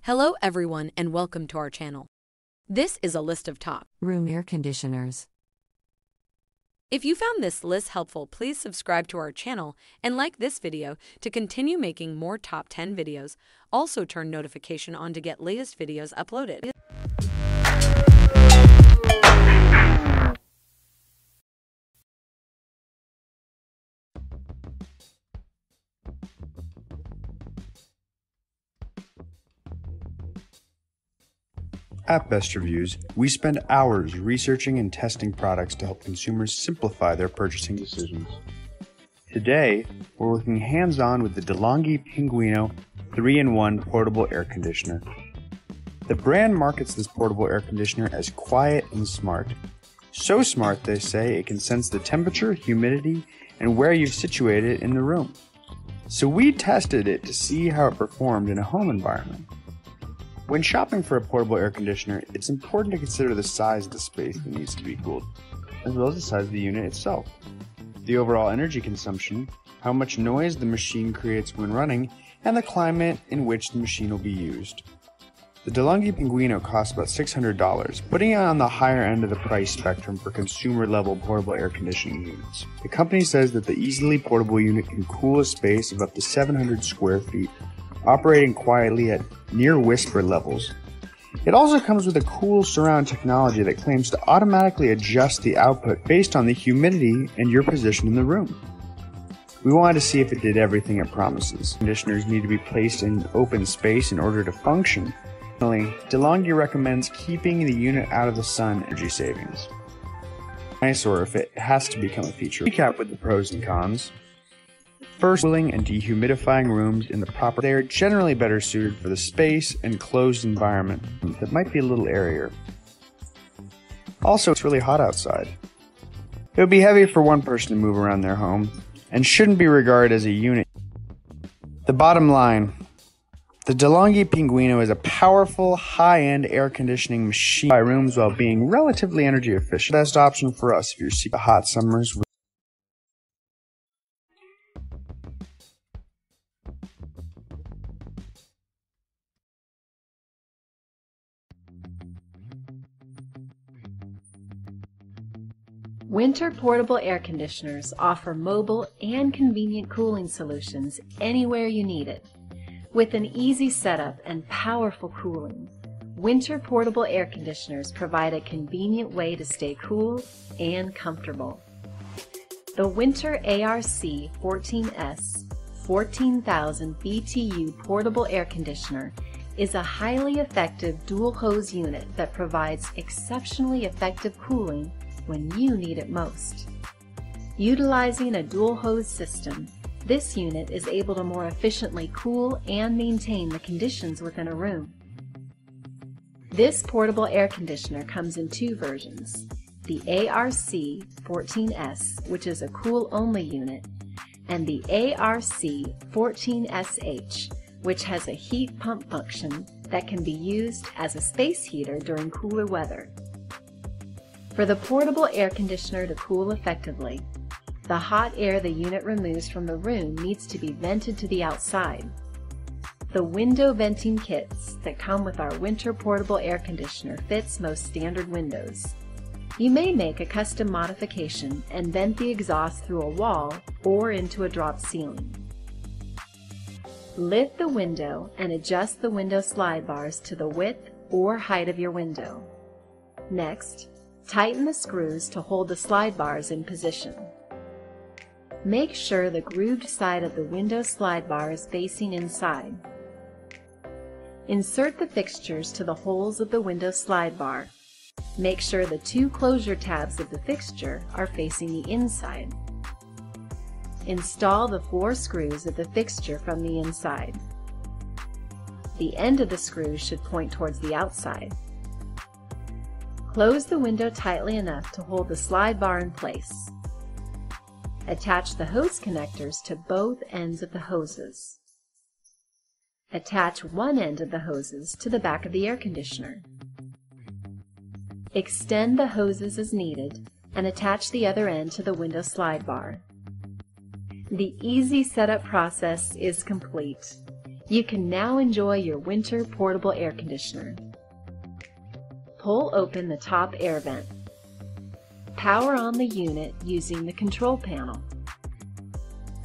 Hello everyone and welcome to our channel. This is a list of top room air conditioners. If you found this list helpful, please subscribe to our channel and like this video to continue making more top 10 videos. Also turn notification on to get latest videos uploaded. At Best Reviews, we spend hours researching and testing products to help consumers simplify their purchasing decisions. Today, we're working hands-on with the DeLonghi Pinguino 3-in-1 portable air conditioner. The brand markets this portable air conditioner as quiet and smart. So smart, they say, it can sense the temperature, humidity, and where you've situated it in the room. So we tested it to see how it performed in a home environment. When shopping for a portable air conditioner, it's important to consider the size of the space that needs to be cooled, as well as the size of the unit itself, the overall energy consumption, how much noise the machine creates when running, and the climate in which the machine will be used. The DeLonghi Pinguino costs about $600, putting it on the higher end of the price spectrum for consumer-level portable air conditioning units. The company says that the easily portable unit can cool a space of up to 700 square feet, operating quietly at near whisper levels. It also comes with a cool surround technology that claims to automatically adjust the output based on the humidity and your position in the room. We wanted to see if it did everything it promises. Conditioners need to be placed in open space in order to function. Finally, DeLonghi recommends keeping the unit out of the sun, energy savings. Nice, or if it has to become a feature. Recap with the pros and cons. First, cooling and dehumidifying rooms in the proper. They are generally better suited for the space and closed environment that might be a little airier. Also, it's really hot outside. It would be heavy for one person to move around their home and shouldn't be regarded as a unit. The bottom line, the DeLonghi Pinguino is a powerful, high-end air conditioning machine by rooms while being relatively energy efficient. Best option for us if you're seeking hot summers. Whynter portable air conditioners offer mobile and convenient cooling solutions anywhere you need it. With an easy setup and powerful cooling, Whynter portable air conditioners provide a convenient way to stay cool and comfortable. The Whynter ARC-14S 14,000 BTU portable air conditioner is a highly effective dual hose unit that provides exceptionally effective cooling when you need it most. Utilizing a dual hose system, this unit is able to more efficiently cool and maintain the conditions within a room. This portable air conditioner comes in two versions, the ARC-14S, which is a cool-only unit, and the ARC-14SH, which has a heat pump function that can be used as a space heater during cooler weather. For the portable air conditioner to cool effectively, the hot air the unit removes from the room needs to be vented to the outside. The window venting kits that come with our Whynter portable air conditioner fits most standard windows. You may make a custom modification and vent the exhaust through a wall or into a drop ceiling. Lift the window and adjust the window slide bars to the width or height of your window. Next, tighten the screws to hold the slide bars in position. Make sure the grooved side of the window slide bar is facing inside. Insert the fixtures to the holes of the window slide bar. Make sure the two closure tabs of the fixture are facing the inside. Install the 4 screws of the fixture from the inside. The end of the screws should point towards the outside. Close the window tightly enough to hold the slide bar in place. Attach the hose connectors to both ends of the hoses. Attach one end of the hoses to the back of the air conditioner. Extend the hoses as needed and attach the other end to the window slide bar. The easy setup process is complete. You can now enjoy your winter portable air conditioner. Pull open the top air vent. Power on the unit using the control panel.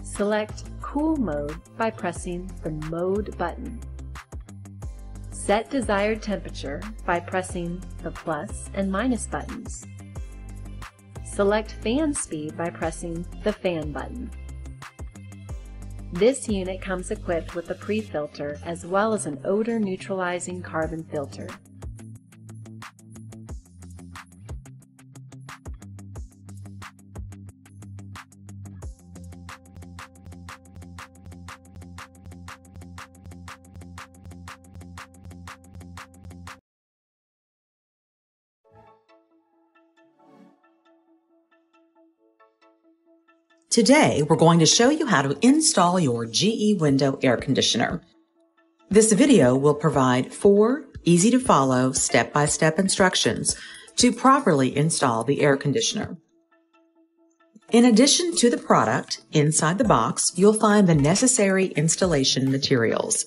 Select Cool Mode by pressing the Mode button. Set desired temperature by pressing the plus and minus buttons. Select fan speed by pressing the fan button. This unit comes equipped with a pre-filter as well as an odor neutralizing carbon filter. Today, we're going to show you how to install your GE window air conditioner. This video will provide 4 easy-to-follow step-by-step instructions to properly install the air conditioner. In addition to the product, inside the box, you'll find the necessary installation materials.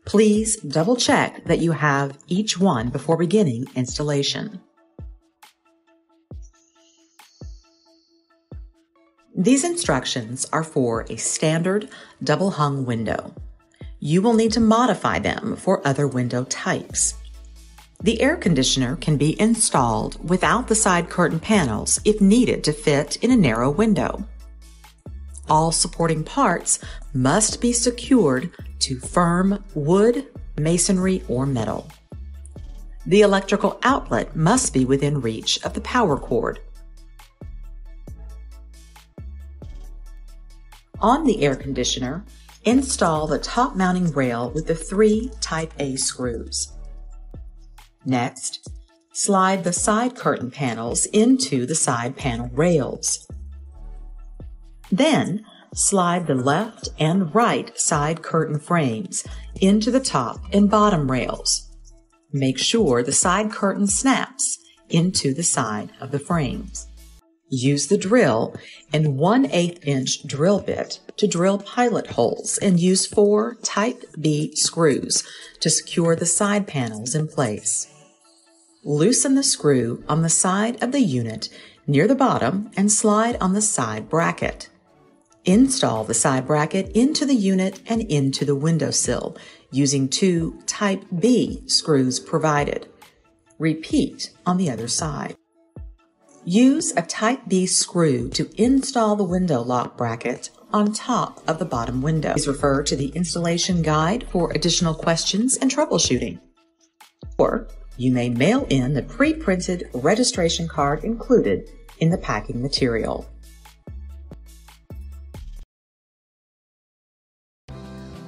Please double-check that you have each one before beginning installation. These instructions are for a standard double-hung window. You will need to modify them for other window types. The air conditioner can be installed without the side curtain panels if needed to fit in a narrow window. All supporting parts must be secured to firm wood, masonry, or metal. The electrical outlet must be within reach of the power cord. On the air conditioner, install the top mounting rail with the 3 Type A screws. Next, slide the side curtain panels into the side panel rails. Then, slide the left and right side curtain frames into the top and bottom rails. Make sure the side curtain snaps into the side of the frames. Use the drill and 1/8 inch drill bit to drill pilot holes and use 4 Type B screws to secure the side panels in place. Loosen the screw on the side of the unit near the bottom and slide on the side bracket. Install the side bracket into the unit and into the windowsill using 2 Type B screws provided. Repeat on the other side. Use a Type B screw to install the window lock bracket on top of the bottom window. Please refer to the installation guide for additional questions and troubleshooting. Or you may mail in the pre-printed registration card included in the packing material.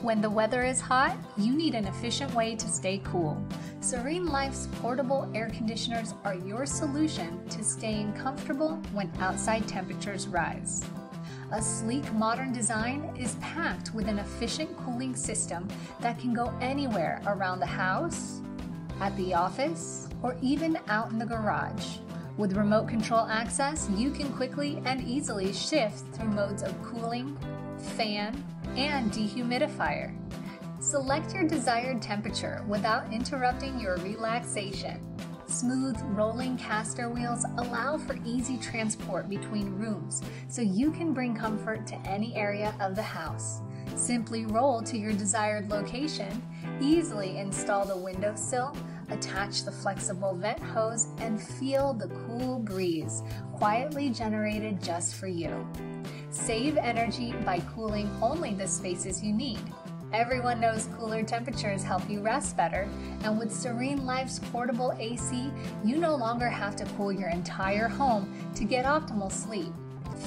When the weather is hot, you need an efficient way to stay cool. SereneLife's portable air conditioners are your solution to staying comfortable when outside temperatures rise. A sleek, modern design is packed with an efficient cooling system that can go anywhere around the house, at the office, or even out in the garage. With remote control access, you can quickly and easily shift through modes of cooling, fan, and dehumidifier. Select your desired temperature without interrupting your relaxation. Smooth rolling caster wheels allow for easy transport between rooms, so you can bring comfort to any area of the house. Simply roll to your desired location, easily install the windowsill, attach the flexible vent hose, and feel the cool breeze quietly generated just for you. Save energy by cooling only the spaces you need. Everyone knows cooler temperatures help you rest better, and with SereneLife's portable AC, you no longer have to cool your entire home to get optimal sleep.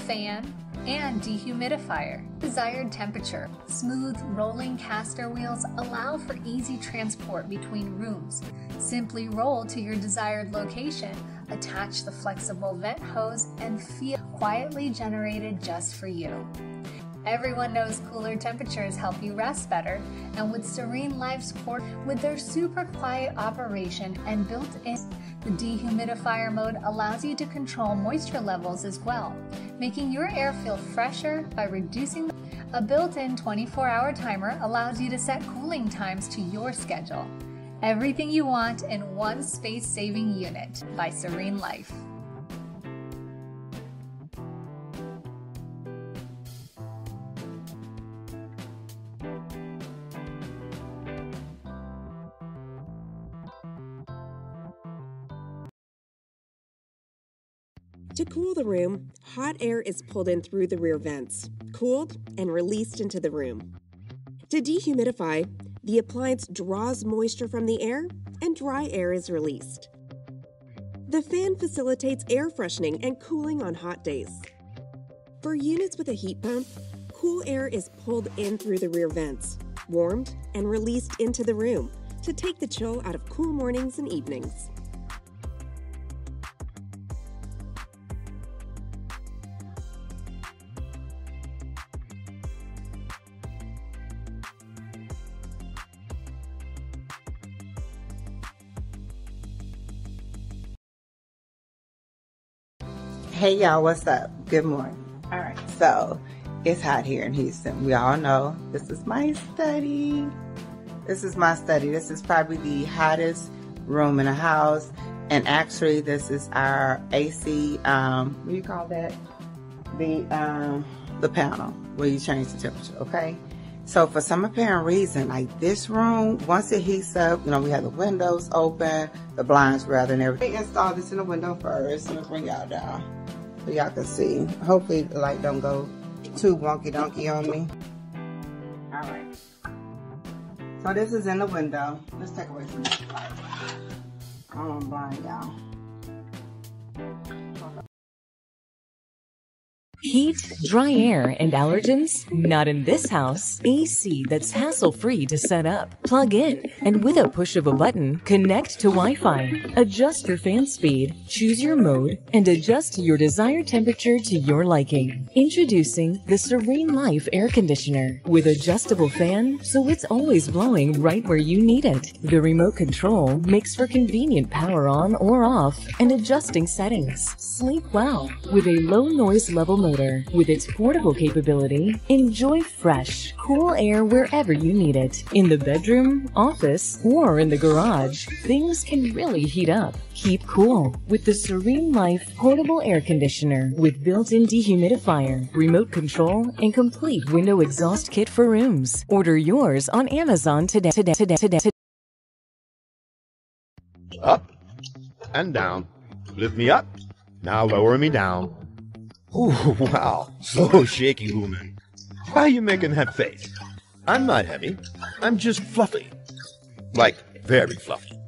Fan and dehumidifier. Desired temperature. Smooth rolling caster wheels allow for easy transport between rooms. Simply roll to your desired location, attach the flexible vent hose, and feel quietly generated just for you. Everyone knows cooler temperatures help you rest better, and with SereneLife's with their super quiet operation and built-in, the dehumidifier mode allows you to control moisture levels as well, making your air feel fresher by reducing. A built-in 24-hour timer allows you to set cooling times to your schedule. Everything you want in one space-saving unit by SereneLife. To cool the room, hot air is pulled in through the rear vents, cooled, and released into the room. To dehumidify, the appliance draws moisture from the air and dry air is released. The fan facilitates air freshening and cooling on hot days. For units with a heat pump, cool air is pulled in through the rear vents, warmed, and released into the room to take the chill out of cool mornings and evenings. Hey y'all, what's up? Good morning. All right, so it's hot here in Houston. We all know this is my study. This is my study. This is probably the hottest room in the house. And actually, this is our AC, what do you call that? The panel where you change the temperature, okay? So for some apparent reason, like this room, once it heats up, you know, we have the windows open, the blinds rather, and everything. Install this in the window first. Let me bring y'all down so y'all can see. Hopefully the light don't go too wonky donkey on me. All right. So this is in the window. Let's take away some light. I don't want to blind y'all. Heat, dry air, and allergens? Not in this house. AC that's hassle-free to set up, plug in, and with a push of a button, connect to Wi-Fi. Adjust your fan speed, choose your mode, and adjust your desired temperature to your liking. Introducing the SereneLife air conditioner with adjustable fan, so it's always blowing right where you need it. The remote control makes for convenient power on or off and adjusting settings. Sleep well with a low noise level motor. With its portable capability, enjoy fresh, cool air wherever you need it. In the bedroom, office, or in the garage, things can really heat up. Keep cool with the SereneLife portable air conditioner with built-in dehumidifier, remote control, and complete window exhaust kit for rooms. Order yours on Amazon today. Up and down. Lift me up. Now lower me down. Oh, wow. So shaky, woman. Why are you making that face? I'm not heavy. I'm just fluffy. Like, very fluffy.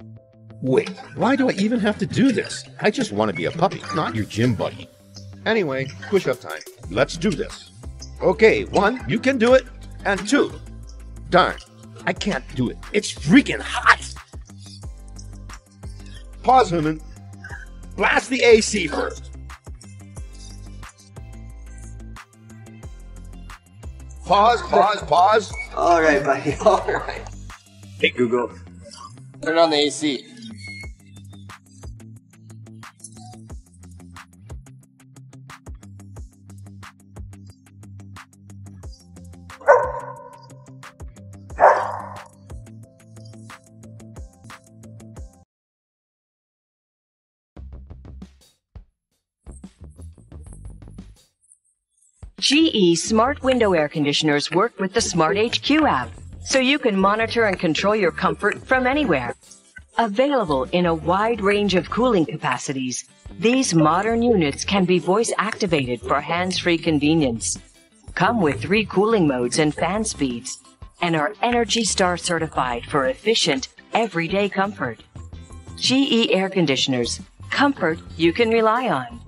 Wait, why do I even have to do this? I just want to be a puppy, not your gym buddy. Anyway, push-up time. Let's do this. Okay, 1, you can do it. And 2, darn, I can't do it. It's freaking hot. Pause, woman. Blast the AC first. Pause. All right, buddy. All right. Hey, Google. Turn on the AC. GE Smart Window Air Conditioners work with the Smart HQ app, so you can monitor and control your comfort from anywhere. Available in a wide range of cooling capacities, these modern units can be voice-activated for hands-free convenience. Come with 3 cooling modes and fan speeds, and are ENERGY STAR certified for efficient, everyday comfort. GE Air Conditioners, comfort you can rely on.